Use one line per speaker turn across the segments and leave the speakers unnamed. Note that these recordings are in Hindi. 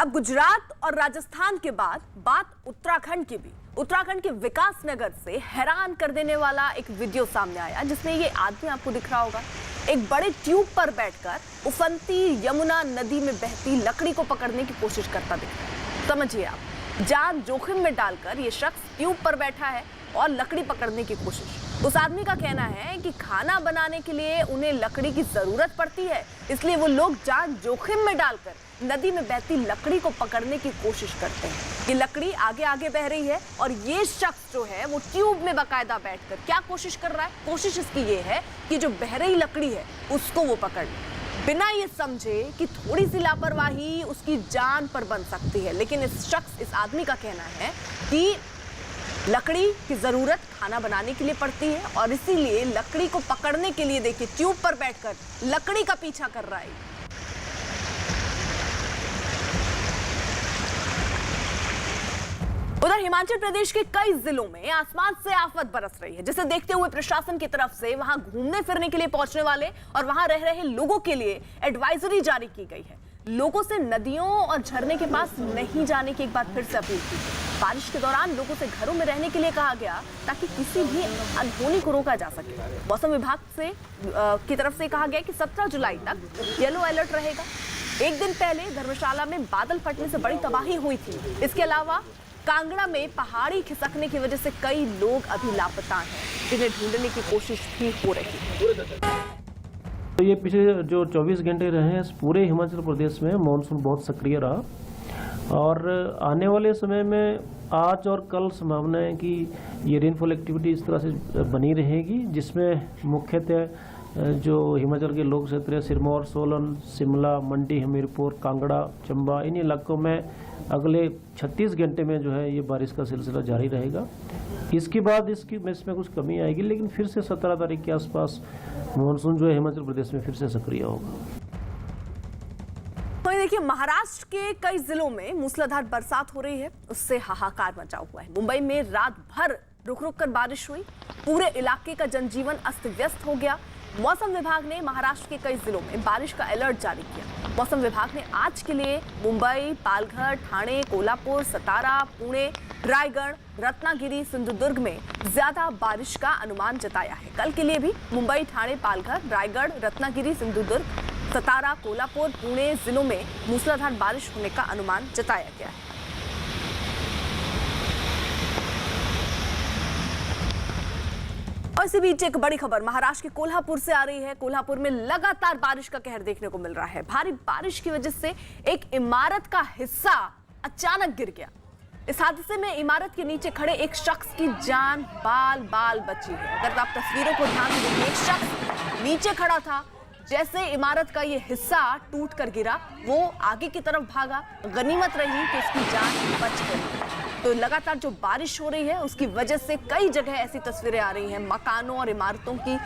अब गुजरात और राजस्थान के बाद बात उत्तराखंड की भी। उत्तराखंड के विकासनगर से हैरान कर देने वाला एक वीडियो सामने आया, जिसमें ये आदमी आपको दिख रहा होगा एक बड़े ट्यूब पर बैठकर उफनती यमुना नदी में बहती लकड़ी को पकड़ने की कोशिश करता दिख रहा है। समझिए आप, जान जोखिम में डालकर ये शख्स ट्यूब पर बैठा है और लकड़ी पकड़ने की कोशिश। उस आदमी का कहना है कि खाना बनाने के लिए उन्हें लकड़ी की जरूरत पड़ती है, इसलिए वो लोग जान जोखिम में डालकर नदी में बहती लकड़ी को पकड़ने की कोशिश करते हैं। ये लकड़ी आगे आगे बह रही है और ये शख्स जो है वो ट्यूब में बाकायदा बैठकर क्या कोशिश कर रहा है? कोशिश इसकी ये है कि जो बह रही लकड़ी है उसको वो पकड़ ले, बिना ये समझे कि थोड़ी सी लापरवाही उसकी जान पर बन सकती है। लेकिन इस आदमी का कहना है कि लकड़ी की जरूरत खाना बनाने के लिए पड़ती है और इसीलिए लकड़ी को पकड़ने के लिए देखिए ट्यूब पर बैठकर लकड़ी का पीछा कर रहा है। उधर हिमाचल प्रदेश के कई जिलों में आसमान से आफत बरस रही है, जिसे देखते हुए प्रशासन की तरफ से वहां घूमने फिरने के लिए पहुंचने वाले और वहां रह रहे लोगों के लिए एडवाइजरी जारी की गई है। लोगों से नदियों और झरने के पास नहीं जाने की एक बार फिर से अपील की। बारिश के दौरान लोगों से घरों में रहने के लिए कहा गया ताकि किसी भी अनहोनी को रोका जा सके। मौसम विभाग की तरफ से कहा गया कि 17 जुलाई तक येलो अलर्ट रहेगा। एक दिन पहले धर्मशाला में बादल फटने से बड़ी तबाही हुई थी। इसके अलावा कांगड़ा में पहाड़ी खिसकने की वजह से कई लोग अभी लापता हैं, जिन्हें ढूंढने की कोशिश भी हो रही है।
तो ये पिछले जो 24 घंटे रहे हैं पूरे हिमाचल प्रदेश में मानसून बहुत सक्रिय रहा और आने वाले समय में आज और कल संभावना है कि ये रेनफॉल एक्टिविटी इस तरह से बनी रहेगी, जिसमें मुख्यतः जो हिमाचल के लोक क्षेत्र है सिरमौर, सोलन, शिमला, मंडी, हमीरपुर, कांगड़ा, चंबा, इन इलाकों में अगले 36 घंटे में जो है ये बारिश का सिलसिला जारी रहेगा। इसके बाद इसमें कुछ कमी आएगी, लेकिन फिर से 17 तारीख के आसपास मानसून जो है हिमाचल प्रदेश में फिर से सक्रिय होगा।
तो देखिए, महाराष्ट्र के कई जिलों में मूसलाधार बरसात हो रही है, उससे हाहाकार मचा हुआ है। मुंबई में रात भर रुक रुक कर बारिश हुई, पूरे इलाके का जनजीवन अस्त व्यस्त हो गया। मौसम विभाग ने महाराष्ट्र के कई जिलों में बारिश का अलर्ट जारी किया। मौसम विभाग ने आज के लिए मुंबई, पालघर, ठाणे, कोल्हापुर, सतारा, पुणे, रायगढ़, रत्नागिरी, सिंधुदुर्ग में ज्यादा बारिश का अनुमान जताया है। कल के लिए भी मुंबई, ठाणे, पालघर, रायगढ़, रत्नागिरी, सिंधुदुर्ग, सतारा, कोल्हापुर, पुणे जिलों में मूसलाधार बारिश होने का अनुमान जताया गया है। और इसी बीच एक बड़ी खबर महाराष्ट्र के कोल्हापुर से आ रही है। कोल्हापुर में लगातार बारिश का कहर देखने को मिल रहा है। भारी बारिश की वजह से एक इमारत का हिस्सा अचानक गिर गया। इस हादसे में इमारत के नीचे खड़े एक शख्स की जान बाल बची है। अगर आप तस्वीरों को ध्यान से देखिए, एक शख्स नीचे खड़ा था, जैसे इमारत का ये हिस्सा टूट कर गिरा वो आगे की तरफ भागा। गनीमत रही कि उसकी जान बच गई। तो लगातार जो बारिश हो रही है उसकी वजह से कई जगह ऐसी तस्वीरें आ रही हैं, मकानों और इमारतों की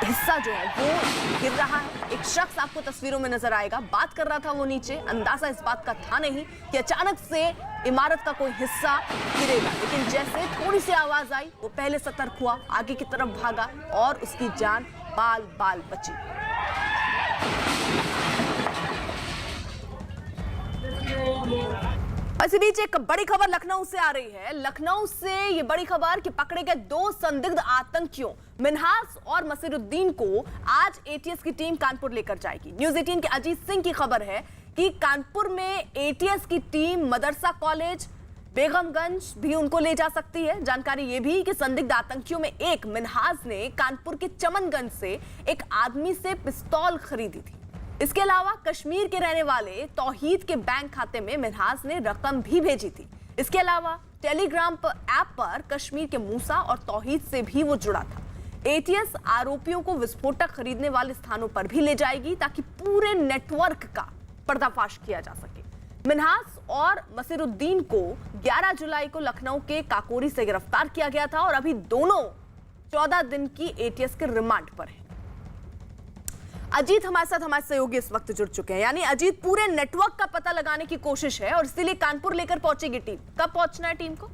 हिस्सा जो है वो गिर रहा है। एक शख्स आपको तस्वीरों में नजर आएगा, बात कर रहा था वो नीचे। अंदाजा इस बात का था नहीं कि अचानक से इमारत का कोई हिस्सा गिरेगा, लेकिन जैसे थोड़ी सी आवाज आई वो पहले सतर्क हुआ, आगे की तरफ भागा और उसकी जान बाल बची। इसी बीच एक बड़ी खबर लखनऊ से आ रही है। लखनऊ से ये बड़ी खबर कि पकड़े गए 2 संदिग्ध आतंकियों मिन्हास और मसीरुद्दीन को आज एटीएस की टीम कानपुर लेकर जाएगी। न्यूज़ 18 के अजीत सिंह की खबर है कि कानपुर में एटीएस की टीम मदरसा कॉलेज, बेगमगंज भी उनको ले जा सकती है। जानकारी ये भी कि संदिग्ध आतंकियों में एक मिन्हास ने कानपुर के चमनगंज से एक आदमी से पिस्तौल खरीदी थी। इसके अलावा कश्मीर के रहने वाले तौहीद के बैंक खाते में मिन्हास ने रकम भी भेजी थी। इसके अलावा टेलीग्राम ऐप पर कश्मीर के मूसा और तौहीद से भी वो जुड़ा था। एटीएस आरोपियों को विस्फोटक खरीदने वाले स्थानों पर भी ले जाएगी ताकि पूरे नेटवर्क का पर्दाफाश किया जा सके। मिन्हास और मसीरुद्दीन को 11 जुलाई को लखनऊ के काकोरी से गिरफ्तार किया गया था और अभी दोनों 14 दिन की एटीएस के रिमांड पर है। अजीत हमारे साथ हमारे सहयोगी इस वक्त जुड़ चुके हैं। यानी अजीत, पूरे नेटवर्क का पता लगाने की कोशिश है और इसीलिए कानपुर लेकर पहुंचेगी टीम। कब पहुंचना है टीम को?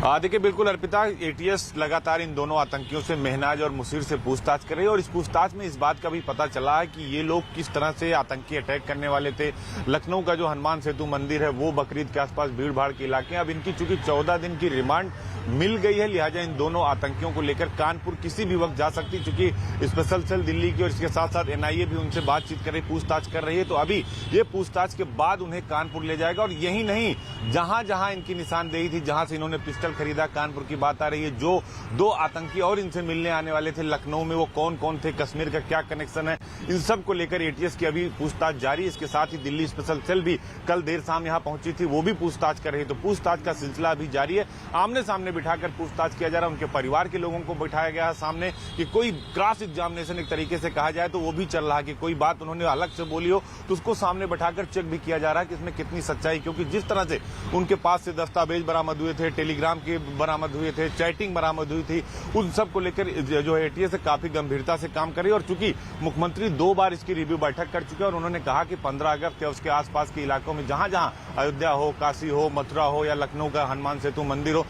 देखिए बिल्कुल अर्पिता, एटीएस लगातार इन दोनों आतंकियों से महनाज और मुसीर से पूछताछ कर रही है और इस पूछताछ में इस बात का भी पता चला है कि ये लोग किस तरह से आतंकी अटैक करने वाले थे। लखनऊ का जो हनुमान सेतु मंदिर है वो बकरीद के आसपास भीड़ भाड़ के इलाके हैं। अब इनकी चूंकि 14 दिन की रिमांड मिल गई है, लिहाजा इन दोनों आतंकियों को लेकर कानपुर किसी भी वक्त जा सकती, चूंकि स्पेशल सेल दिल्ली की और इसके साथ साथ एनआईए भी उनसे बातचीत कर रही, पूछताछ कर रही है। तो अभी ये पूछताछ के बाद उन्हें कानपुर ले जाएगा और यही नहीं, जहां जहां इनकी निशानदेही थी, जहां से इन्होंने पिस्टल खरीदा, कानपुर की बात आ रही है। जो 2 आतंकी और इनसे मिलने आने वाले थे लखनऊ में, वो कौन कौन थे, कश्मीर का क्या कनेक्शन है, इन सब को लेकर एटीएस की अभी पूछताछ जारी। इसके साथ ही दिल्ली स्पेशल सेल भी कल देर शाम यहां पहुंची थी, वो भी पूछताछ कर रही है। तो पूछताछ का सिलसिला अभी जारी है। आमने सामने बिठाकर पूछताछ किया जा रहा है। उनके परिवार के लोगों को बिठाया गया है सामने कि कोई क्रॉस एग्जामिनेशन एक तरीके से कहा जाए तो वो भी चल रहा है कि कोई बात उन्होंने अलग से बोली हो तो उसको सामने बैठाकर चेक भी किया जा रहा है कि इसमें कितनी सच्चाई, क्योंकि जिस तरह से उनके पास से दस्तावेज बरामद हुए थे, टेलीग्राम के बरामद हुए थे, चैटिंग बरामद हुई थी, उन सब को लेकर जो एटीएस है काफी गंभीरता से काम कर रही है। और चूंकि मुख्यमंत्री 2 बार इसकी रिव्यू बैठक कर चुके हैं और उन्होंने कहा कि 15 अगस्त या उसके आसपास के इलाकों में जहां जहां अयोध्या हो, काशी हो, मथुरा हो या लखनऊ का हनुमान सेतु मंदिर हो,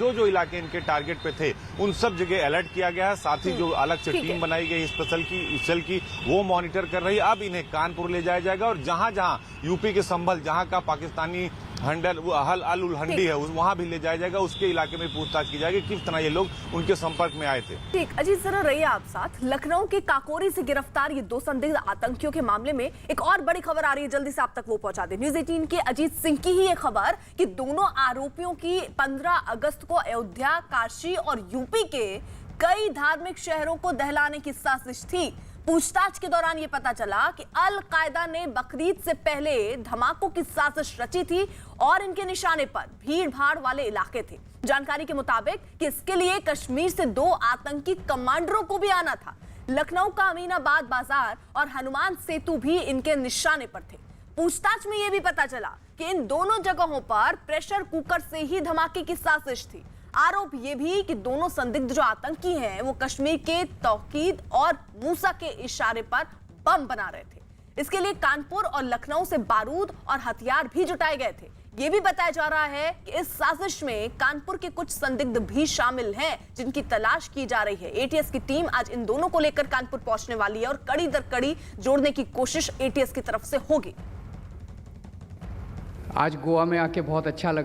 जो इलाके इनके टारगेट पे थे उन सब जगह अलर्ट किया गया है। साथ ही जो अलग से टीम बनाई गई स्पेशल की वो मॉनिटर कर रही है। अब इन्हें कानपुर ले जाया जाएगा और जहां जहां यूपी के संभल, जहां का पाकिस्तानी अल उल हंडी है, वहां भी ले जाया जाएगा। उसके इलाके में पूछताछ की जाएगी किस तरह ये लोग उनके संपर्क में आए थे।
ठीक, अजीत जरा रहिए आप साथ। लखनऊ के काकोरी से गिरफ्तार ये 2 संदिग्ध आतंकियों के मामले में एक और बड़ी खबर आ रही है, जल्दी से आप तक वो पहुंचा दे। न्यूज 18 के अजीत सिंह की ही ये खबर कि दोनों आरोपियों की 15 अगस्त को अयोध्या, काशी और यूपी के कई धार्मिक शहरों को दहलाने की साजिश थी। पूछताछ के दौरान यह पता चला कि अल कायदा ने बकरीद से पहले धमाकों की साजिश रची थी और इनके निशाने पर भीड़ भाड़ वाले इलाके थे। जानकारी के मुताबिक कि इसके लिए कश्मीर से 2 आतंकी कमांडरों को भी आना था। लखनऊ का अमीनाबाद बाजार और हनुमान सेतु भी इनके निशाने पर थे। पूछताछ में यह भी पता चला कि इन दोनों जगहों पर प्रेशर कुकर से ही धमाके की साजिश थी। आरोप यह भी कि दोनों संदिग्ध जो आतंकी हैं वो कश्मीर के तौकीद और मूसा के इशारे पर बम बना रहे थे। इसके लिए कानपुर और लखनऊ से बारूद और हथियार भी जुटाए गए थे। यह भी बताया जा रहा है कि इस साजिश में कानपुर के कुछ संदिग्ध भी शामिल हैं जिनकी तलाश की जा रही है। एटीएस की टीम आज इन दोनों को लेकर कानपुर पहुंचने वाली है और कड़ी दर कड़ी जोड़ने की कोशिश एटीएस की तरफ से होगी।
आज गोवा में आके बहुत अच्छा लग रहा है।